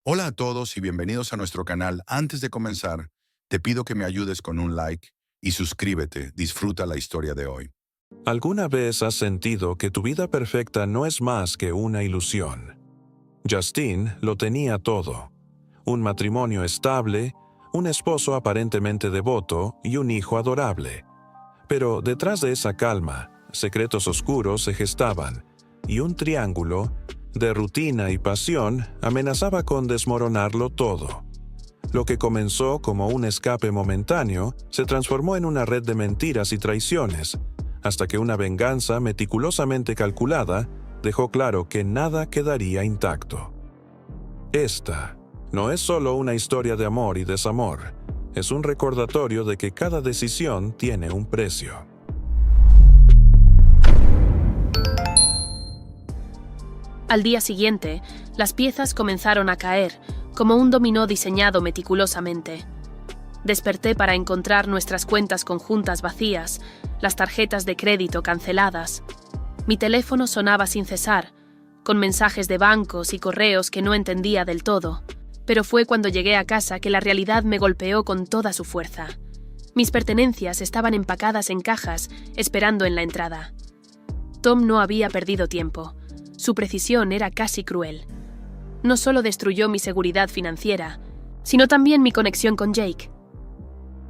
Hola a todos y bienvenidos a nuestro canal. Antes de comenzar, te pido que me ayudes con un like y suscríbete. Disfruta la historia de hoy. ¿Alguna vez has sentido que tu vida perfecta no es más que una ilusión? Justine lo tenía todo. Un matrimonio estable, un esposo aparentemente devoto y un hijo adorable. Pero detrás de esa calma, secretos oscuros se gestaban, y un triángulo, de rutina y pasión, amenazaba con desmoronarlo todo. Lo que comenzó como un escape momentáneo se transformó en una red de mentiras y traiciones, hasta que una venganza meticulosamente calculada dejó claro que nada quedaría intacto. Esta no es solo una historia de amor y desamor, es un recordatorio de que cada decisión tiene un precio. Al día siguiente, las piezas comenzaron a caer, como un dominó diseñado meticulosamente. Desperté para encontrar nuestras cuentas conjuntas vacías, las tarjetas de crédito canceladas. Mi teléfono sonaba sin cesar, con mensajes de bancos y correos que no entendía del todo. Pero fue cuando llegué a casa que la realidad me golpeó con toda su fuerza. Mis pertenencias estaban empacadas en cajas, esperando en la entrada. Tom no había perdido tiempo. Su precisión era casi cruel. No solo destruyó mi seguridad financiera, sino también mi conexión con Jake.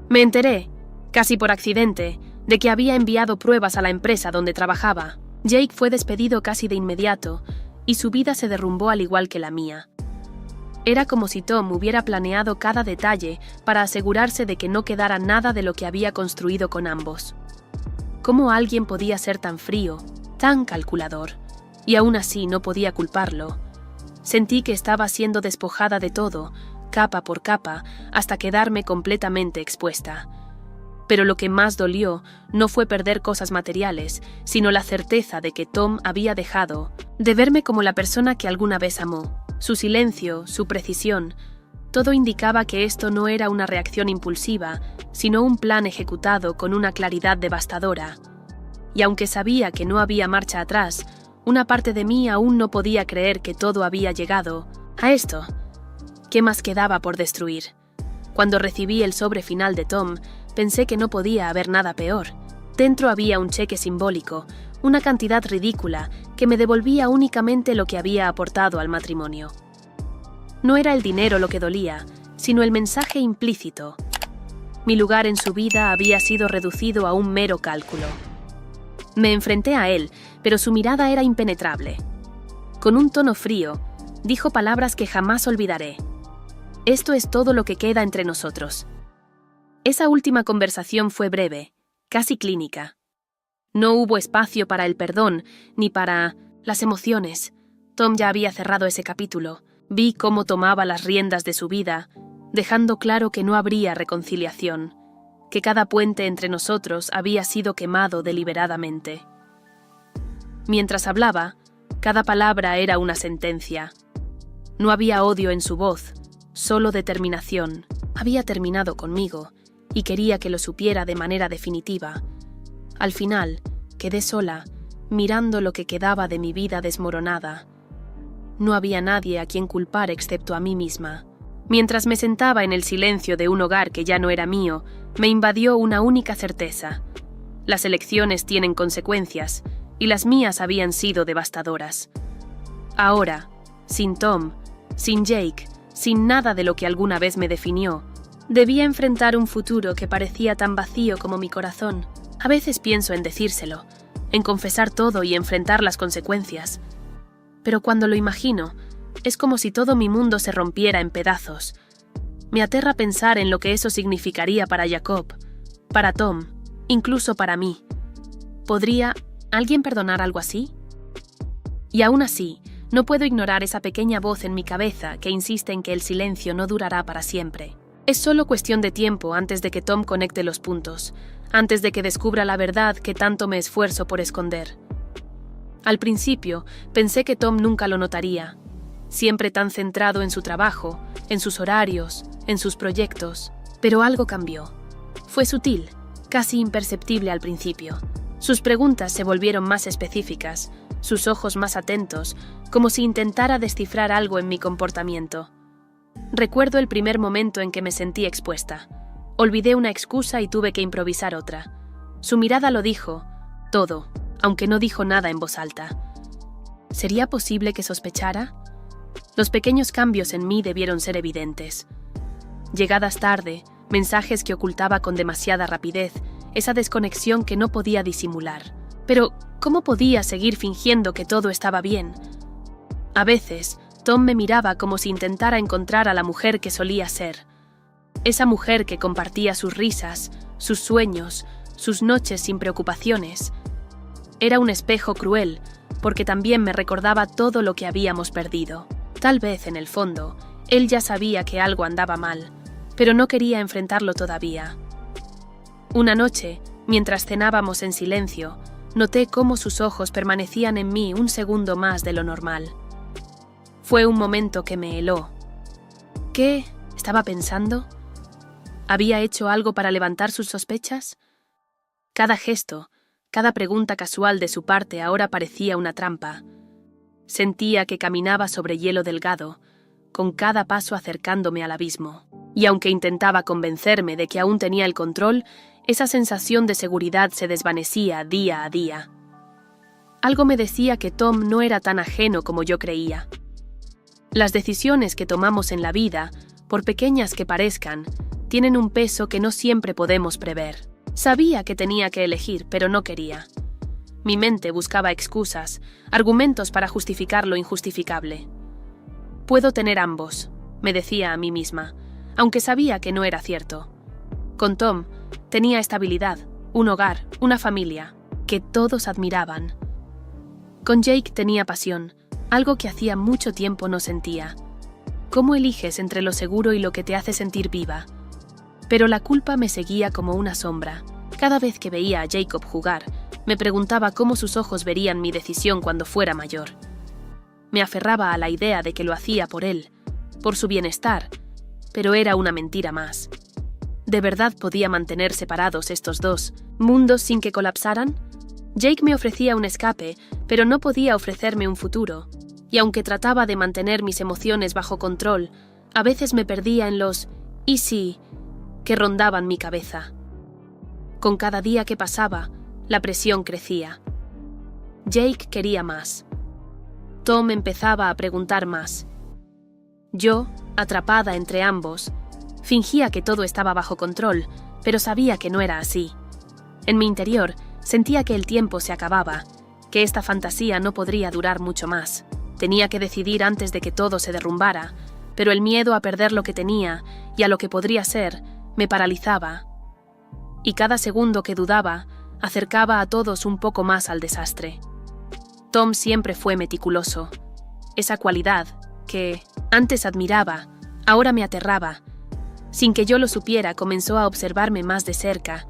Me enteré, casi por accidente, de que había enviado pruebas a la empresa donde trabajaba. Jake fue despedido casi de inmediato, y su vida se derrumbó al igual que la mía. Era como si Tom hubiera planeado cada detalle para asegurarse de que no quedara nada de lo que había construido con ambos. ¿Cómo alguien podía ser tan frío, tan calculador? Y aún así no podía culparlo. Sentí que estaba siendo despojada de todo, capa por capa, hasta quedarme completamente expuesta. Pero lo que más dolió no fue perder cosas materiales, sino la certeza de que Tom había dejado de verme como la persona que alguna vez amó. Su silencio, su precisión, todo indicaba que esto no era una reacción impulsiva, sino un plan ejecutado con una claridad devastadora. Y aunque sabía que no había marcha atrás, una parte de mí aún no podía creer que todo había llegado a esto. ¿Qué más quedaba por destruir? Cuando recibí el sobre final de Tom, pensé que no podía haber nada peor. Dentro había un cheque simbólico, una cantidad ridícula que me devolvía únicamente lo que había aportado al matrimonio. No era el dinero lo que dolía, sino el mensaje implícito. Mi lugar en su vida había sido reducido a un mero cálculo. Me enfrenté a él, pero su mirada era impenetrable. Con un tono frío, dijo palabras que jamás olvidaré. Esto es todo lo que queda entre nosotros. Esa última conversación fue breve, casi clínica. No hubo espacio para el perdón, ni para las emociones. Tom ya había cerrado ese capítulo. Vi cómo tomaba las riendas de su vida, dejando claro que no habría reconciliación, que cada puente entre nosotros había sido quemado deliberadamente. Mientras hablaba, cada palabra era una sentencia. No había odio en su voz, solo determinación. Había terminado conmigo, y quería que lo supiera de manera definitiva. Al final, quedé sola, mirando lo que quedaba de mi vida desmoronada. No había nadie a quien culpar excepto a mí misma. Mientras me sentaba en el silencio de un hogar que ya no era mío, me invadió una única certeza. Las elecciones tienen consecuencias, y las mías habían sido devastadoras. Ahora, sin Tom, sin Jake, sin nada de lo que alguna vez me definió, debía enfrentar un futuro que parecía tan vacío como mi corazón. A veces pienso en decírselo, en confesar todo y enfrentar las consecuencias. Pero cuando lo imagino, es como si todo mi mundo se rompiera en pedazos. Me aterra pensar en lo que eso significaría para Jacob, para Tom, incluso para mí. ¿Podría alguien perdonar algo así? Y aún así, no puedo ignorar esa pequeña voz en mi cabeza que insiste en que el silencio no durará para siempre. Es solo cuestión de tiempo antes de que Tom conecte los puntos, antes de que descubra la verdad que tanto me esfuerzo por esconder. Al principio, pensé que Tom nunca lo notaría, siempre tan centrado en su trabajo, en sus horarios, en sus proyectos. Pero algo cambió. Fue sutil, casi imperceptible al principio. Sus preguntas se volvieron más específicas, sus ojos más atentos, como si intentara descifrar algo en mi comportamiento. Recuerdo el primer momento en que me sentí expuesta. Olvidé una excusa y tuve que improvisar otra. Su mirada lo dijo todo, aunque no dijo nada en voz alta. ¿Sería posible que sospechara? Los pequeños cambios en mí debieron ser evidentes. Llegadas tarde, mensajes que ocultaba con demasiada rapidez, esa desconexión que no podía disimular. Pero, ¿cómo podía seguir fingiendo que todo estaba bien? A veces, Tom me miraba como si intentara encontrar a la mujer que solía ser. Esa mujer que compartía sus risas, sus sueños, sus noches sin preocupaciones. Era un espejo cruel, porque también me recordaba todo lo que habíamos perdido. Tal vez, en el fondo, él ya sabía que algo andaba mal, pero no quería enfrentarlo todavía. Una noche, mientras cenábamos en silencio, noté cómo sus ojos permanecían en mí un segundo más de lo normal. Fue un momento que me heló. ¿Qué estaba pensando? ¿Había hecho algo para levantar sus sospechas? Cada gesto, cada pregunta casual de su parte ahora parecía una trampa. Sentía que caminaba sobre hielo delgado, con cada paso acercándome al abismo. Y aunque intentaba convencerme de que aún tenía el control, esa sensación de seguridad se desvanecía día a día. Algo me decía que Tom no era tan ajeno como yo creía. Las decisiones que tomamos en la vida, por pequeñas que parezcan, tienen un peso que no siempre podemos prever. Sabía que tenía que elegir, pero no quería. Mi mente buscaba excusas, argumentos para justificar lo injustificable. Puedo tener ambos, me decía a mí misma, aunque sabía que no era cierto. Con Tom, tenía estabilidad, un hogar, una familia, que todos admiraban. Con Jake tenía pasión, algo que hacía mucho tiempo no sentía. ¿Cómo eliges entre lo seguro y lo que te hace sentir viva? Pero la culpa me seguía como una sombra. Cada vez que veía a Jacob jugar, me preguntaba cómo sus ojos verían mi decisión cuando fuera mayor. Me aferraba a la idea de que lo hacía por él, por su bienestar, pero era una mentira más. ¿De verdad podía mantener separados estos dos mundos sin que colapsaran? Jake me ofrecía un escape, pero no podía ofrecerme un futuro, y aunque trataba de mantener mis emociones bajo control, a veces me perdía en los «y sí» que rondaban mi cabeza. Con cada día que pasaba, la presión crecía. Jake quería más. Tom empezaba a preguntar más. Yo, atrapada entre ambos, fingía que todo estaba bajo control, pero sabía que no era así. En mi interior, sentía que el tiempo se acababa, que esta fantasía no podría durar mucho más. Tenía que decidir antes de que todo se derrumbara, pero el miedo a perder lo que tenía y a lo que podría ser me paralizaba. Y cada segundo que dudaba, acercaba a todos un poco más al desastre. Tom siempre fue meticuloso. Esa cualidad, que antes admiraba, ahora me aterraba. Sin que yo lo supiera, comenzó a observarme más de cerca.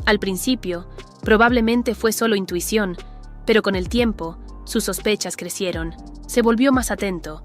Al principio, probablemente fue solo intuición, pero con el tiempo, sus sospechas crecieron. Se volvió más atento,